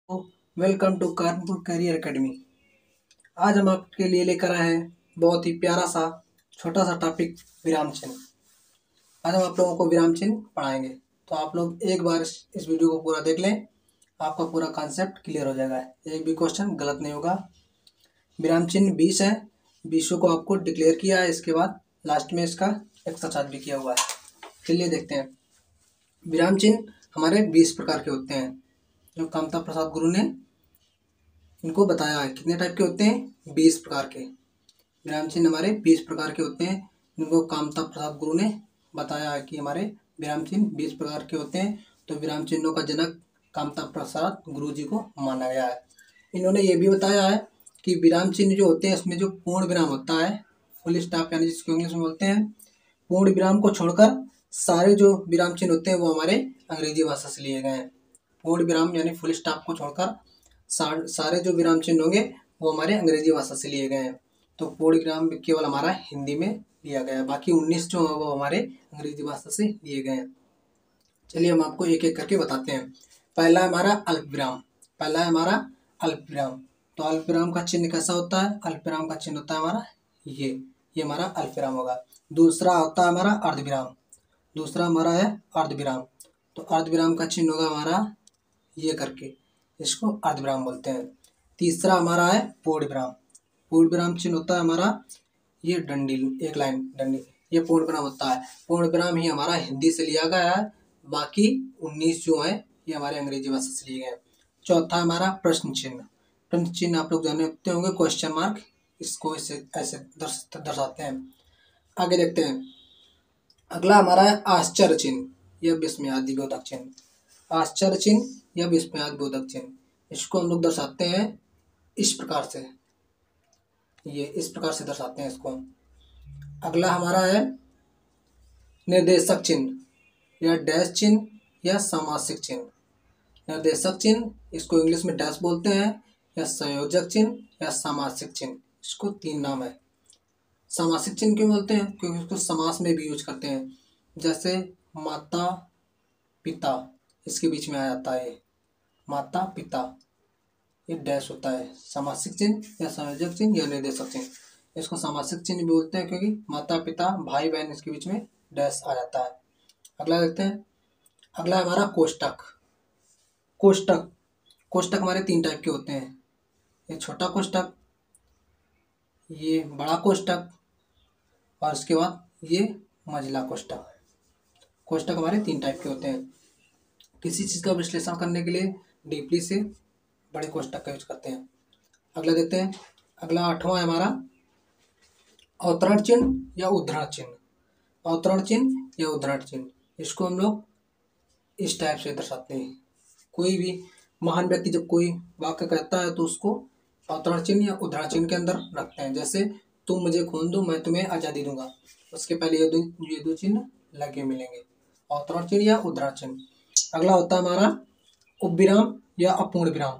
Welcome to Kanpur career academy. आज हम आपके लिए लेकर आए हैं बहुत ही प्यारा सा छोटा सा टॉपिक, विराम चिन्ह। आज हम आप लोगों को विराम चिन्ह पढ़ाएंगे, तो आप लोग एक बार इस वीडियो को पूरा देख लें, आपका पूरा कॉन्सेप्ट क्लियर हो जाएगा। एक भी क्वेश्चन गलत नहीं होगा। विराम चिन्ह 20 है, 20 को आपको डिक्लेयर किया है। इसके बाद लास्ट में इसका एक्सरसाइज भी किया हुआ है। चलिए देखते हैं। विराम चिन्ह हमारे 20 प्रकार के होते हैं, जो कामता प्रसाद गुरु ने इनको बताया है। कितने टाइप के होते हैं? 20 प्रकार के। विराम चिन्ह हमारे 20 प्रकार के होते हैं, जिनको कामता प्रसाद गुरु ने बताया है कि हमारे विराम चिन्ह 20 प्रकार के होते हैं। तो विराम चिन्हों का जनक कामता प्रसाद गुरु जी को माना गया है। इन्होंने ये भी बताया है कि विराम चिन्ह जो होते हैं, इसमें जो पूर्ण विराम होता है, फुल स्टॉप यानी जिसको इंग्लिश में बोलते हैं, पूर्ण विराम को छोड़कर सारे जो विराम चिन्ह होते हैं वो हमारे अंग्रेजी भाषा से लिए गए हैं। पूर्ण विराम यानी फुल स्टॉप को छोड़कर सारे जो विराम चिन्ह होंगे वो हमारे अंग्रेजी भाषा से लिए गए हैं। तो पूर्ण विराम केवल हमारा हिंदी में लिया गया है, बाकी 19 जो है वो हमारे अंग्रेजी भाषा से लिए गए हैं। चलिए हम आपको एक एक करके बताते हैं। पहला हमारा अल्प विराम। पहला है हमारा अल्प विराम। तो अल्प विराम का चिन्ह कैसा होता है? अल्प विराम का चिन्ह होता है हमारा ये हमारा अल्प विराम होगा। दूसरा होता है हमारा अर्ध विराम। दूसरा हमारा है अर्ध विराम। तो अर्ध विराम का चिन्ह होगा हमारा ये करके, इसको अर्ध विराम बोलते हैं। तीसरा हमारा है पूर्ण विराम। पूर्ण विराम चिन्ह होता है हमारा ये डंडी, एक लाइन डंडी, ये पूर्ण विराम होता है। पूर्ण विराम ही हमारा हिंदी से लिया गया है, बाकी 19 जो है ये हमारे अंग्रेजी भाषा से लिए गए हैं। चौथा हमारा प्रश्न चिन्ह। प्रश्न चिन्ह आप लोग जानते होंगे, क्वेश्चन मार्क, इसको ऐसे दर्शाते हैं। आगे देखते हैं। अगला हमारा है आश्चर्य चिन्ह या विस्मयादि बोधक चिन्ह। आश्चर्य चिन्ह या विस्मयादि बोधक चिन्ह, इसको हम लोग दर्शाते हैं इस प्रकार से, ये इस प्रकार से दर्शाते हैं इसको। अगला हमारा है निर्देशक चिन्ह या डैश चिन्ह या सामासिक चिन्ह। निर्देशक चिन्ह, इसको इंग्लिश में डैश बोलते हैं, या संयोजक चिन्ह या सामासिक चिन्ह, इसको 3 नाम है। सामासिक चिन्ह क्यों बोलते हैं? क्योंकि इसको समास में भी यूज करते हैं। जैसे माता पिता, इसके बीच में आ जाता है माता पिता, ये डैश होता है। सामासिक चिन्ह या संयोजक चिन्ह या निर्देशक चिन्ह, इसको सामासिक चिन्ह भी बोलते हैं, क्योंकि माता पिता भाई बहन इसके बीच में डैश आ जाता है। अगला देखते हैं। अगला हमारा कोष्टक। कोष्टक कोष्टक हमारे 3 टाइप के होते हैं। ये छोटा कोष्टक, ये बड़ा कोष्टक, और उसके बाद ये मझला कोष्टक। कोष्टक हमारे 3 टाइप के होते हैं। किसी चीज़ का विश्लेषण करने के लिए डीपली से बड़े कोष्टक का यूज करते हैं। अगला देखते हैं। अगला 8वां है हमारा अवतरण चिन्ह या उद्धरण चिन्ह। अवतरण चिन्ह या उद्धरण चिन्ह, इसको हम लोग इस टाइप से दर्शाते हैं। कोई भी महान व्यक्ति जब कोई वाक्य कहता है तो उसको अवतरण चिन्ह या उद्धरण चिन्ह के अंदर रखते हैं। जैसे तुम मुझे खून दो, मैं तुम्हें आज़ादी दूंगा, उसके पहले ये दो चिन्ह लगे मिलेंगे, अवतरण चिन्ह या उद्धरण चिन्ह। अगला होता है हमारा उपविराम या अपूर्ण विराम।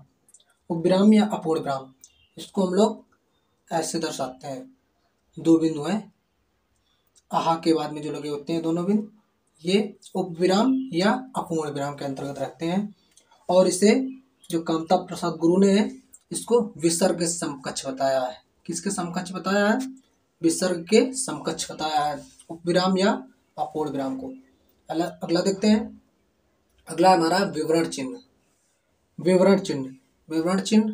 उपविराम या अपूर्ण विराम, इसको हम लोग ऐसे दर्शाते हैं। 2 बिंदु हैं, आहा के बाद में जो लगे होते हैं दोनों बिंदु, ये उपविराम या अपूर्ण विराम के अंतर्गत रखते हैं। और इसे जो कामता प्रसाद गुरु ने इसको विसर्ग के समकक्ष बताया है। किसके समकक्ष बताया है? विसर्ग के समकक्ष बताया है उपविराम या अपूर्ण विराम को। अगला देखते हैं। अगला हमारा विवरण चिन्ह। विवरण चिन्ह, विवरण चिन्ह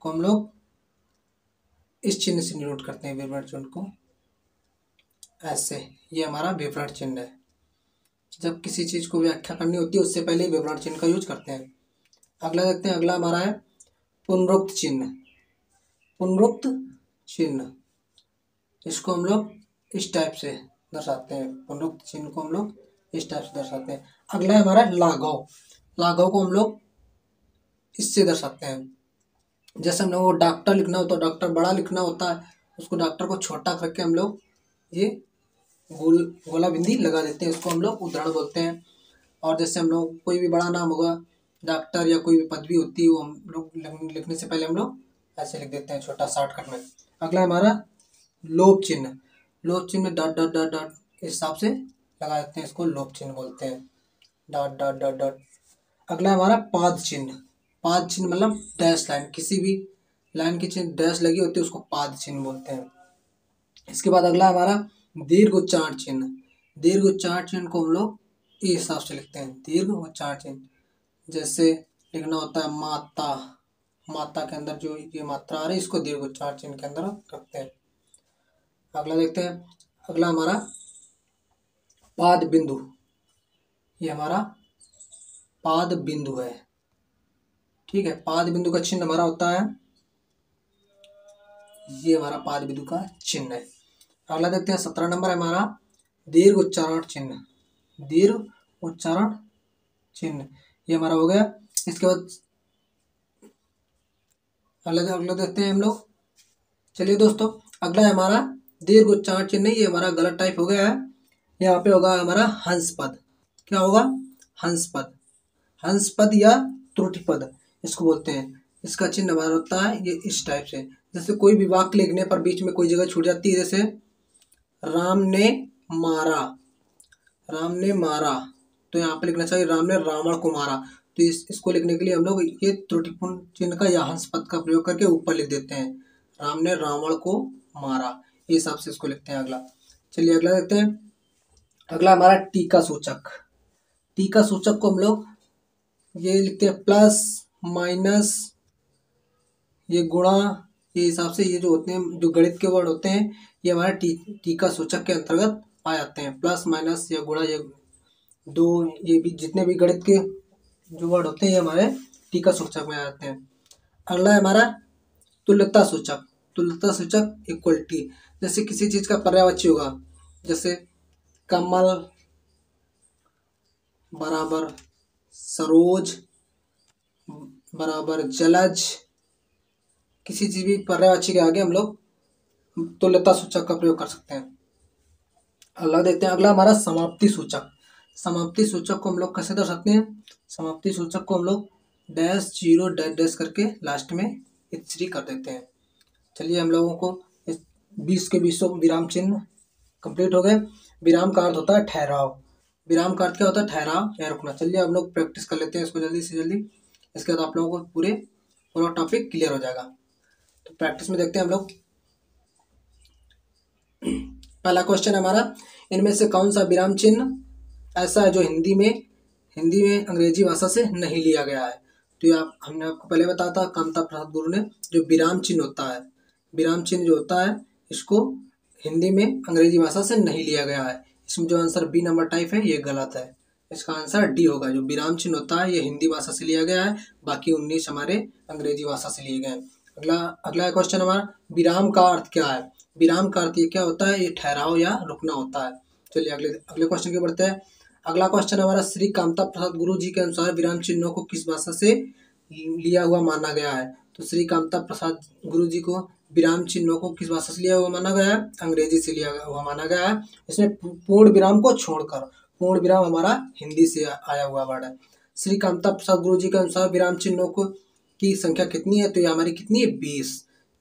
को हम लोग इस चिन्ह से नोट करते हैं। विवरण चिन्ह को ऐसे, ये हमारा विवरण चिन्ह है। जब किसी चीज को व्याख्या करनी होती है उससे पहले विवरण चिन्ह का यूज करते हैं। अगला देखते हैं। अगला हमारा है पुनरुक्त चिन्ह। पुनरुक्त चिन्ह, इसको हम लोग इस टाइप से दर्शाते हैं। पुनरुक्त चिन्ह को हम लोग इस टाइप से दर्शाते हैं। अगला है हमारा लाघव। लाघव को हम लोग इससे दर्शाते हैं। जैसे हम लोग को डॉक्टर लिखना हो तो डॉक्टर बड़ा लिखना होता है, उसको डॉक्टर को छोटा करके हम लोग ये गोला बिंदी लगा देते हैं, उसको हम लोग उद्धरण बोलते हैं। और जैसे हम लोग कोई भी बड़ा नाम होगा, डॉक्टर या कोई भी पदवी होती है, वो हम लोग लिखने से पहले हम लोग ऐसे लिख देते हैं छोटा शॉर्टकट में। अगला हमारा लोप चिन्ह। लोप चिन्ह डॉट डॉट डॉट डॉट इस हिसाब से लगा देते हैं, इसको लोप चिन्ह बोलते हैं, डॉट डॉट डॉट डॉट। अगला हमारा पाद चिन्ह। पाद चिन्ह मतलब डैश लाइन, किसी भी लाइन की चिन्ह डैश लगी होती है उसको पाद चिन्ह बोलते हैं। इसके बाद अगला हमारा दीर्घ उच्चारण चिन्ह। दीर्घ उच्चारण चिन्ह को हम लोग इस हिसाब से लिखते हैं, दीर्घ उच्चारण चिन्ह। जैसे लिखना होता है माता, माता के अंदर जो ये मात्रा आ रही है इसको दीर्घ उच्चारण चिन्ह के अंदर रखते हैं। अगला देखते हैं, अगला हमारा पाद बिंदु। ये हमारा पाद बिंदु है, ठीक है। पाद बिंदु का चिन्ह हमारा होता है, ये हमारा पाद बिंदु का चिन्ह है। अगला देखते हैं 17 नंबर है हमारा दीर्घ उच्चारण चिन्ह। दीर्घ उच्चारण चिन्ह ये हमारा हो गया। इसके बाद अगला देखते हैं हम लोग। चलिए दोस्तों, अगला है हमारा दीर्घ उच्चारण चिन्ह, ये हमारा गलत टाइप हो गया है। यहाँ पे होगा हमारा हंस पद। क्या होगा? हंस पद। हंस पद या त्रुटि पद इसको बोलते हैं। इसका चिन्ह हमारा होता है ये इस टाइप से। जैसे कोई भी वाक्य लिखने पर बीच में कोई जगह छूट जाती है, जैसे राम ने मारा, राम ने मारा, तो यहाँ पे लिखना चाहिए राम ने रावण को मारा। तो इसको लिखने के लिए हम लोग ये त्रुटिपूर्ण चिन्ह का या हंस पद का प्रयोग करके ऊपर लिख देते हैं, राम ने रावण को मारा, इस हिसाब से इसको लिखते हैं। अगला चलिए अगला देखते हैं। अगला हमारा टीका सूचक। टीका सूचक को हम लोग ये लिखते हैं प्लस माइनस, ये गुणा, ये हिसाब से ये जो होते हैं जो गणित के वर्ड होते हैं ये हमारे टीका सूचक के अंतर्गत आ जाते हैं। प्लस माइनस या गुणा, ये दो, ये भी जितने भी गणित के जो वर्ड होते हैं ये हमारे टीका सूचक में आ जाते हैं। अगला है हमारा तुल्यता सूचक। तुल्यता सूचक इक्वलिटी, जैसे किसी चीज का पर्यायवाची होगा, जैसे कमल बराबर सरोज बराबर जलज, किसी चीज भी पर्यायवाची के आगे हम लोग तुल्यता सूचक का प्रयोग कर सकते हैं। अगला देखते हैं, अगला हमारा समाप्ति सूचक। समाप्ति सूचक को हम लोग कैसे दर्शाते सकते हैं? समाप्ति सूचक को हम लोग डैश जीरो डैश डैश करके लास्ट में इत्श्री कर देते हैं। चलिए हम लोगों को 20 के 20 विराम चिन्ह कंप्लीट हो गए। विराम का अर्थ होता है ठहराव। विराम का अर्थ क्या होता है? ठहराव या रुकना। चलिए हम लोग प्रैक्टिस कर लेते हैं इसको जल्दी से जल्दी, इसके बाद आप लोगों को पूरा टॉपिक क्लियर हो जाएगा। तो प्रैक्टिस में देखते हैं हम लोग। पहला क्वेश्चन हमारा, इनमें से कौन सा विराम चिन्ह ऐसा है जो हिंदी में अंग्रेजी भाषा से नहीं लिया गया है? तो ये हमने आपको पहले बताया था कामता प्रसाद गुरु ने, जो विराम चिन्ह होता है, विराम चिन्ह जो होता है इसको हिंदी में अंग्रेजी भाषा से नहीं लिया गया है। इसमें जो आंसर बी नंबर टाइप है ये गलत है, इसका आंसर डी होगा। जो विराम चिन्ह होता है ये हिंदी भाषा से लिया गया है, बाकी 19 हमारे अंग्रेजी भाषा से लिए गए हैं। अगला क्वेश्चन हमारा, विराम का अर्थ क्या है? विराम का अर्थ ये क्या होता है? ये ठहराव या रुकना होता है। चलिए अगले क्वेश्चन की बढ़ते हैं। अगला क्वेश्चन हमारा, श्री कामता प्रसाद गुरु जी के अनुसार विराम चिन्हों को किस भाषा से लिया हुआ माना गया है? तो श्री कामता प्रसाद गुरु जी को विराम चिन्हों को किस भाषा से लिया हुआ माना गया है? अंग्रेजी से लिया हुआ माना गया है। इसमें पूर्ण विराम को छोड़कर, पूर्ण विराम हमारा हिंदी से आया हुआ वर्ड है। श्री कामता प्रसाद गुरु जी के अनुसार विराम चिन्हों को की संख्या कितनी है? तो ये हमारी कितनी है?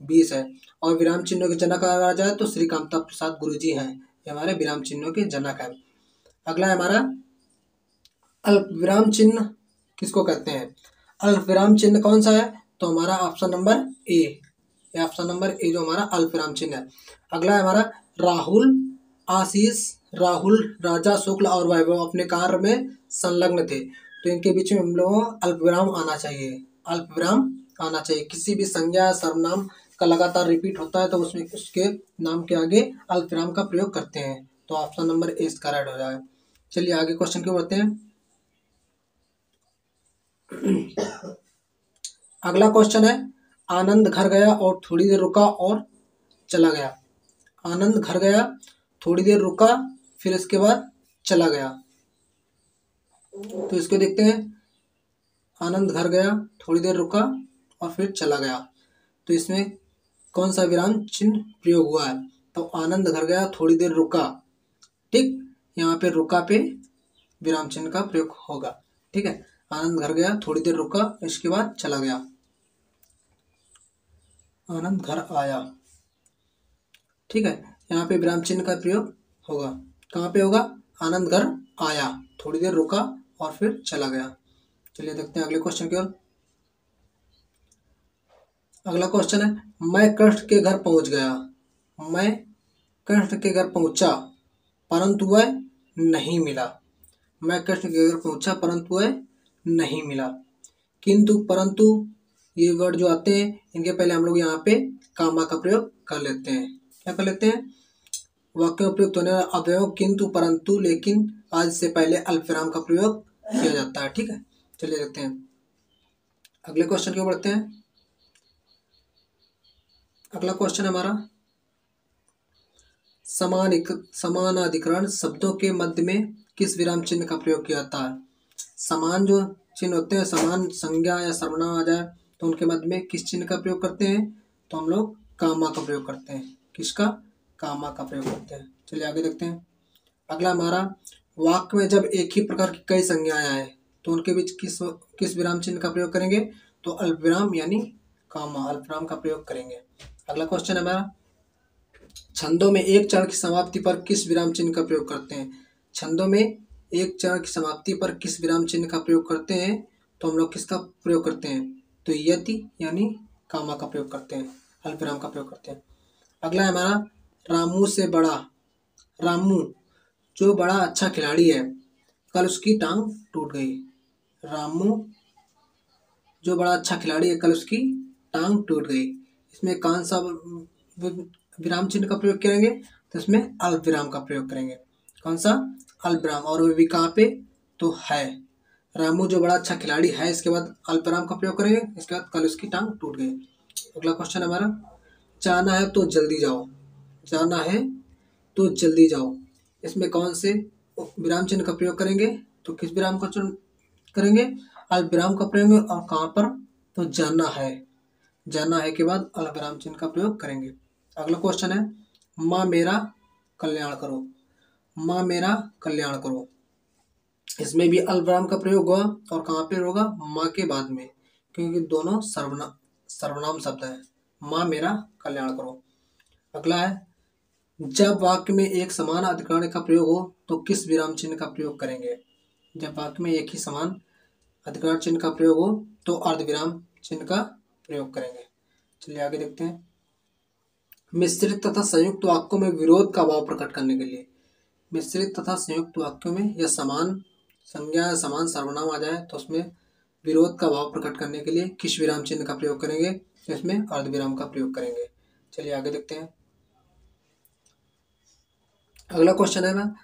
20 है। और विराम चिन्हों के जनक कहा जाए तो श्री कामता प्रसाद गुरु जी हैं, ये हमारे विराम चिन्हों के जनक है। अगला है हमारा अल्प विराम चिन्ह किसको कहते हैं? अल्प विराम चिन्ह कौन सा है? तो हमारा option number A, option number A जो हमारा अल्प विराम चिन्ह है। अगला है हमारा राहुल आशीष, राहुल राजा शुक्ल और वैभव अपने कार्य में संलग्न थे, तो इनके बीच में हम लोगों को अल्प विराम आना चाहिए, अल्प विराम आना चाहिए। किसी भी संज्ञा सर्वनाम का लगातार रिपीट होता है तो उसमें उसके नाम के आगे अल्प विराम का प्रयोग करते हैं, तो ऑप्शन नंबर ए इसका राइट हो जाएगा। चलिए आगे क्वेश्चन की बढ़ते हैं। अगला क्वेश्चन है, आनंद घर गया और थोड़ी देर रुका और चला गया। आनंद घर गया, थोड़ी देर रुका, फिर इसके बाद चला गया। तो इसको देखते हैं, आनंद घर गया, थोड़ी देर रुका और फिर चला गया, तो इसमें कौन सा विराम चिन्ह प्रयोग हुआ है? तो आनंद घर गया, थोड़ी देर रुका, ठीक, यहाँ पे रुका पे विराम चिन्ह का प्रयोग होगा, ठीक है। आनंद घर गया, थोड़ी देर रुका, इसके बाद चला गया। आनंद घर आया, ठीक है, यहाँ पे विराम चिन्ह का प्रयोग होगा। कहाँ पे होगा? आनंद घर आया, थोड़ी देर रुका और फिर चला गया। चलिए देखते हैं अगले क्वेश्चन की ओर। अगला क्वेश्चन है, मैं कृष्ण के घर पहुंच गया। मैं कृष्ण के घर पहुंचा परंतु वह नहीं मिला। मैं कृष्ण के घर पहुंचा परंतु वह नहीं मिला। किंतु, परंतु, ये वर्ड जो आते हैं इनके पहले हम लोग यहाँ पे कामा का प्रयोग कर लेते हैं। क्या कर लेते हैं? वाक्य में प्रयुक्त होने वाला अवयव किंतु, परंतु, लेकिन आज से पहले अल्पविराम का प्रयोग किया जाता है। ठीक है, चलिए देखते हैं अगले क्वेश्चन की ओर बढ़ते हैं। अगला क्वेश्चन हमारा, समानाधिकरण शब्दों के मध्य में किस विराम चिन्ह का प्रयोग किया जाता है? समान जो चिन्ह होते हैं, समान संज्ञा या सर्वनाम आ जाए तो उनके मध्य में किस चिन्ह का प्रयोग करते हैं? तो हम लोग कामा का प्रयोग करते हैं। किसका? कामा का प्रयोग करते हैं। चलिए आगे देखते हैं। अगला हमारा, वाक्य में जब एक ही प्रकार की कई संज्ञाएं आए तो उनके बीच किस विराम चिन्ह का प्रयोग करेंगे? तो अल्पविराम यानी कामा, अल्पविराम का प्रयोग करेंगे। अगला क्वेश्चन हमारा, छंदों में एक चरण की समाप्ति पर किस विराम चिन्ह का प्रयोग करते हैं? छंदों में एक चरण की समाप्ति पर किस विराम चिन्ह का प्रयोग करते हैं? तो हम लोग किसका प्रयोग करते हैं? तो यति यानी कामा का प्रयोग करते हैं, अल्पविराम का प्रयोग करते हैं। अगला है हमारा, रामू से बड़ा, रामू जो बड़ा अच्छा खिलाड़ी है, कल उसकी टांग टूट गई। रामू जो बड़ा अच्छा खिलाड़ी है, कल उसकी टांग टूट गई। इसमें कौन सा विराम चिन्ह का प्रयोग करेंगे? तो इसमें अल्पविराम का प्रयोग करेंगे। कौन सा? अल्पविराम। और वो भी कहाँ पे? तो है। रामू जो बड़ा अच्छा खिलाड़ी है, इसके बाद अल्पविराम का प्रयोग करेंगे, इसके बाद कल उसकी टांग टूट गई। अगला क्वेश्चन हमारा, जाना है तो जल्दी जाओ। जाना है तो जल्दी जाओ, इसमें कौन से विराम चिन्ह का प्रयोग करेंगे? तो किस विराम का चुन करेंगे? अल्पविराम का प्रयोग। और कहाँ पर? तो जाना है, जाना है के बाद अल्पविराम चिन्ह का प्रयोग करेंगे। अगला क्वेश्चन है, माँ मेरा कल्याण करो। माँ मेरा कल्याण करो, इसमें भी अल्पविराम का प्रयोग होगा। और कहाँ पे होगा? माँ के बाद में, क्योंकि दोनों सर्वनाम शब्द है। माँ मेरा कल्याण करो। अगला है, जब वाक्य में एक समान अधिकरण का प्रयोग हो तो किस विराम चिन्ह का प्रयोग करेंगे? जब वाक्य में एक ही समान अधिकरण चिन्ह का प्रयोग हो तो अर्धविराम चिन्ह का प्रयोग करेंगे। चलिए आगे देखते हैं। मिश्रित तथा संयुक्त वाक्यों में विरोध का भाव प्रकट करने के लिए, मिश्रित तथा संयुक्त वाक्यों में या समान संज्ञा या समान सर्वनाम आ जाए तो उसमें विरोध का भाव प्रकट करने के लिए किस विराम चिन्ह का प्रयोग करेंगे? तो इसमें अर्धविराम का प्रयोग करेंगे। चलिए आगे देखते हैं। अगला क्वेश्चन है ना,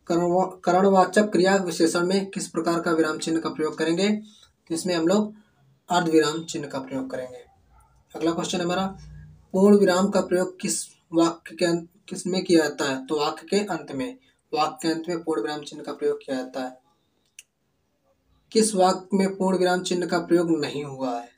करणवाचक क्रिया विशेषण में किस प्रकार का विराम चिन्ह का प्रयोग करेंगे? तो इसमें हम लोग अर्धविराम चिन्ह का प्रयोग करेंगे। अगला क्वेश्चन हमारा, पूर्ण विराम का प्रयोग किस वाक्य के किस में किया जाता है? तो वाक्य के अंत में, वाक्य के अंत में पूर्ण विराम चिन्ह का प्रयोग किया जाता है। किस वाक्य में पूर्ण विराम चिन्ह का प्रयोग नहीं हुआ है?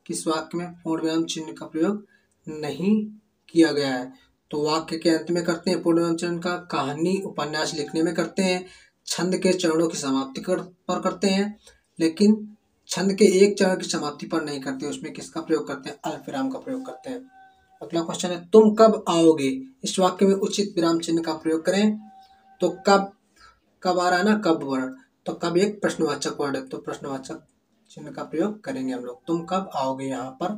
किस वाक्य में पूर्ण विराम चिन्ह का प्रयोग नहीं किया गया है? तो वाक्य के अंत में करते हैं पूर्ण विराम चिन्ह का, कहानी उपन्यास लिखने में करते हैं, छंद के चरणों की समाप्ति पर करते हैं, लेकिन छंद के एक चरण की समाप्ति पर नहीं करते। उसमें किसका प्रयोग करते हैं? अल्पविराम का प्रयोग करते हैं। अगला क्वेश्चन है, तुम कब आओगे? इस वाक्य में उचित विराम चिन्ह का प्रयोग करें। तो कब, कब आ रहा है ना, कब वर्ण, तो कब एक प्रश्नवाचक वर्ड है तो प्रश्नवाचक चिन्ह का प्रयोग करेंगे हम लोग। तुम कब आओगे, यहाँ पर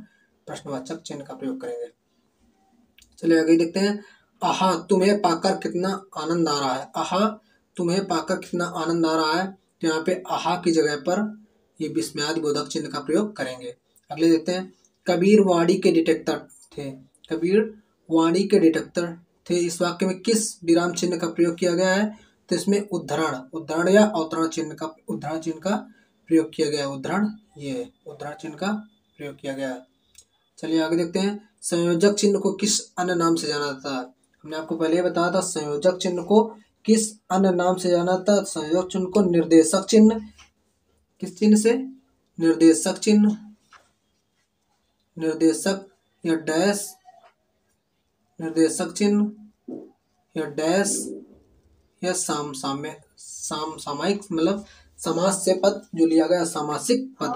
प्रश्नवाचक चिन्ह का प्रयोग करेंगे। चलिए आगे देखते हैं। आहा तुम्हें पाकर कितना आनंद आ रहा है। आहा तुम्हें पाकर कितना आनंद आ रहा है, तो यहाँ पे आहा की जगह पर ये विस्मयादिबोधक चिन्ह का प्रयोग करेंगे। अगले देखते हैं, कबीर वाणी के डिटेक्टर थे। कबीर वाणी के डिटेक्टर थे, इस वाक्य में किस विराम चिन्ह का प्रयोग किया गया है? तो इसमें उद्धरण या अवतरण चिन्ह का, उद्धरण चिन्ह का प्रयोग किया गया है। उद्धरण, ये उद्धरण चिन्ह का प्रयोग किया गया है। चलिए आगे देखते हैं। संयोजक चिन्ह को किस अन्य नाम से जाना जाता है? हमने आपको पहले ही बताया था संयोजक चिन्ह को किस अन्य नाम से जाना जाता है। संयोजक चिन्ह को निर्देशक चिन्ह, किस चिन्ह से? निर्देशक चिन्ह, निर्देशक या डैश, निर्देशक चिन्ह या डैश या सामायिक, मतलब समास से पद जो लिया गया, सामासिक पद,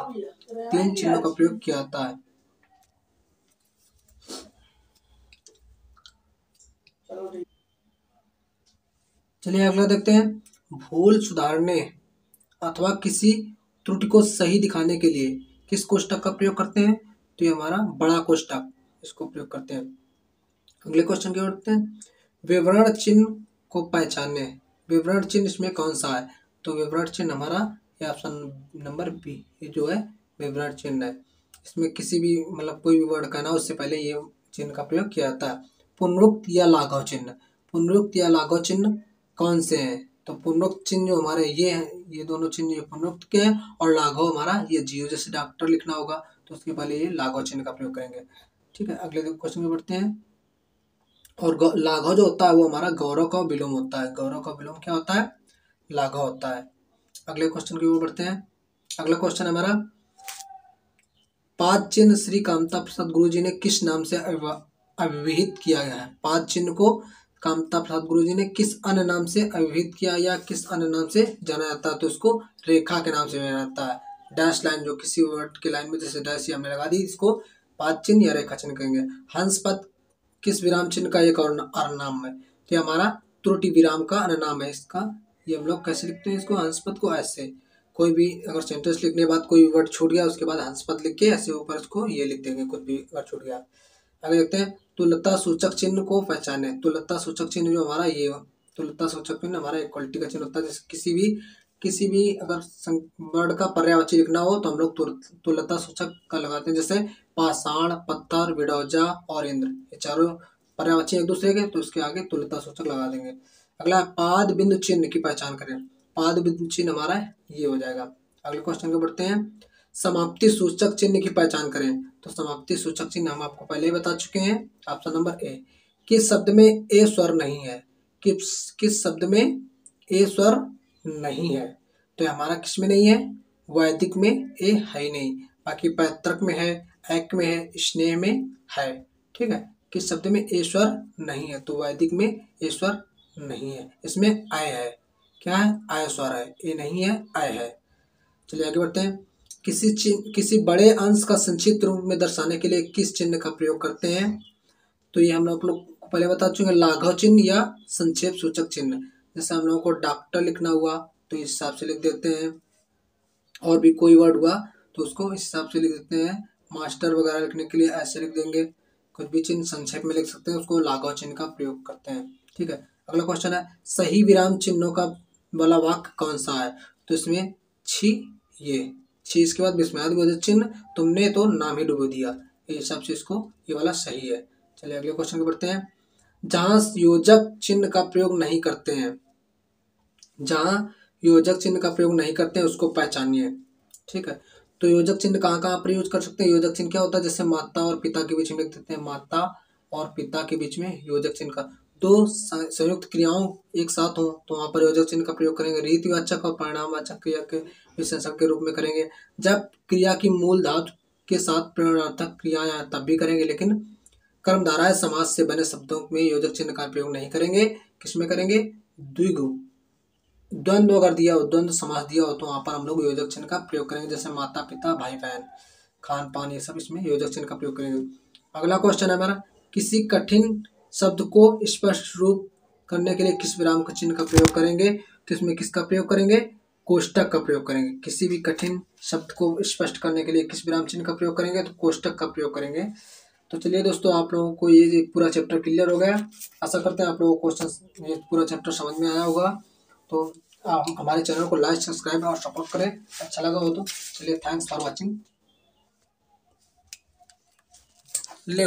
तीन चिन्हों का प्रयोग किया जाता है। चलिए अगला देखते हैं। भूल सुधारने अथवा किसी त्रुटि को सही दिखाने के लिए किस कोष्ठक का प्रयोग करते हैं? तो ये हमारा बड़ा कोष्टक, इसको प्रयोग करते हैं। अगले क्वेश्चन की ओर बढ़ते हैं। विवरण चिन्ह को पहचाने, विवरण चिन्ह इसमें कौन सा है? तो विवरण चिन्ह हमारा ये ऑप्शन नंबर बी, ये जो है विवरण चिन्ह है। इसमें किसी भी मतलब कोई भी वर्ड कहना उससे पहले ये चिन्ह का प्रयोग किया जाता है। पुनरुक्त या लाघव चिन्ह, पुनरुक्त या लाघव चिन्ह कौन से हैं? तो पुनरुक्त चिन्ह जो हमारे ये हैं, ये दोनों चिन्ह ये पुनरुक्त के हैं, और लाघव हमारा ये जीरो, जैसे डॉक्टर लिखना होगा तो उसके पहले ये लाघव चिन्ह का प्रयोग करेंगे। ठीक है, अगले क्वेश्चन में बढ़ते हैं। और लाघव जो होता है वो हमारा गौरव का विलोम होता है। गौरव का विलोम क्या होता है? लाघव होता है। अगले क्वेश्चन की ओर बढ़ते हैं। अगला क्वेश्चन हमारा, पाद चिन्ह श्री कामता प्रसाद गुरु जी ने किस नाम से अभिहित किया गया है? पाद चिन्ह को कामता प्रसाद गुरु जी ने किस अन्य नाम से अभिहित किया या किस अन्य नाम से जाना जाता है? तो इसको रेखा के नाम से जाना जाता है। डैश लाइन जो किसी वर्ड के लाइन में जैसे डैश हमने लगा दी, इसको पाद चिन्ह या रेखा चिन्ह कहेंगे। हंस पद किस विराम चिन्ह का एक और नाम है? तो हमारा त्रुटि विराम का अनुनाम है इसका। ये हम लोग कैसे लिखते हैं इसको? हंसपद को ऐसे, कोई भी अगर सेंटेंस लिखने के बाद कोई वर्ड छूट गया उसके बाद हंसपद लिख के ऐसे ऊपर उसको ये लिख देंगे, कुछ भी वर्ड छूट गया। आगे देखते हैं, तुल्यता सूचक चिन्ह को पहचाने। तुल्यता सूचक चिन्ह जो हमारा ये, तुल्यता सूचक चिन्ह हमारा इक्वलिटी का चिन्ह होता है। जैसे किसी भी अगर वर्ड का पर्यायवाची लिखना हो तो हम लोग तुल्यता सूचक का लगाते हैं। जैसे पाषाण, पत्थर, विडौजा और इंद्र, ये चारों पर्यायवाची एक दूसरे के, तो इसके आगे तुल्यता सूचक लगा देंगे। अगला, पाद बिंदु चिन्ह की पहचान करें। पाद बिंदु चिन्ह हमारा ये हो जाएगा। अगले क्वेश्चन को बढ़ते हैं। समाप्ति सूचक चिन्ह की पहचान करें। तो समाप्ति सूचक चिन्ह हम आपको पहले ही बता चुके हैं। ऑप्शन नंबर ए, किस शब्द में ए स्वर नहीं है? किस शब्द में ए स्वर नहीं है? तो हमारा किस में नहीं है? वैदिक में ए है ही नहीं, बाकी पैतृक में है, ऐक में है, स्नेह में है। ठीक है, किस शब्द में ए स्वर नहीं है? तो वैदिक में ए स्वर नहीं है, इसमें आय है। क्या है? आय स्वर है, ए नहीं है, आय है। चलिए आगे बढ़ते हैं। किसी बड़े अंश का संक्षिप्त रूप में दर्शाने के लिए किस चिन्ह का प्रयोग करते हैं? तो ये हम लोग को पहले बता चुके हैं, लाघव चिन्ह या संक्षेप सूचक चिन्ह। जैसे हम लोगों को डॉक्टर लिखना हुआ तो इस हिसाब से लिख देते हैं, और भी कोई वर्ड हुआ तो उसको इस हिसाब से लिख देते हैं। मास्टर वगैरह लिखने के लिए ऐसे लिख देंगे। कुछ भी चिन्ह संक्षेप में लिख सकते हैं, उसको लाघव चिन्ह का प्रयोग करते हैं। ठीक है, अगला क्वेश्चन है, सही विराम चिन्हों का वाला वाक्य कौन सा है? तो इसमें छी, ये छी, इसके बाद विस्मयादिबोधक चिन्ह, तुमने तो नाम ही डुबो दिया, ये हिसाब से इसको ये वाला सही है। चलिए अगले क्वेश्चन को बढ़ते हैं। जहां योजक चिन्ह का प्रयोग नहीं करते हैं, जहां योजक चिन्ह का प्रयोग नहीं करते हैं उसको पहचानिए। ठीक है, तो योजक चिन्ह कहाँ कहाँ पर यूज कर सकते हैं? योजक चिन्ह क्या होता है? जैसे माता और पिता के बीच में लिख देते हैं, माता और पिता के बीच में योजक चिन्ह का, दो संयुक्त क्रियाओं एक साथ हो तो वहां पर योजक चिन्ह का प्रयोग करेंगे। रीतिवाचक और परिणामवाचक क्रिया के विशेषण के रूप में करेंगे। जब क्रिया की मूल धातु के साथ प्रेरणार्थक क्रियाएं तब भी करेंगे, लेकिन कर्मधारय समास से बने शब्दों में योजक चिन्ह का प्रयोग नहीं करेंगे। किसमें करेंगे? द्विगु, द्वंद्व अगर दिया हो, द्वंद्व समास दिया हो तो वहां पर हम लोग योजक चिन्ह का प्रयोग करेंगे। जैसे माता पिता, भाई बहन, खान पान, ये सब इसमें योजक चिन्ह का प्रयोग करेंगे। अगला क्वेश्चन है हमारा, किसी कठिन शब्द को स्पष्ट रूप करने के लिए किस विराम का चिन्ह का प्रयोग करेंगे? किसमें किसका प्रयोग करेंगे? कोष्टक का प्रयोग करेंगे। किसी भी कठिन शब्द को स्पष्ट करने के लिए किस विराम चिन्ह का प्रयोग करेंगे? तो कोष्टक का प्रयोग करेंगे। तो चलिए दोस्तों, आप लोगों को ये पूरा चैप्टर क्लियर हो गया। आशा करते हैं आप लोगों को क्वेश्चन ये पूरा चैप्टर समझ में आया होगा। तो हमारे चैनल को लाइक, सब्सक्राइब और सपोर्ट करें, अच्छा लगा हो तो। चलिए, थैंक्स फॉर वॉचिंग। ले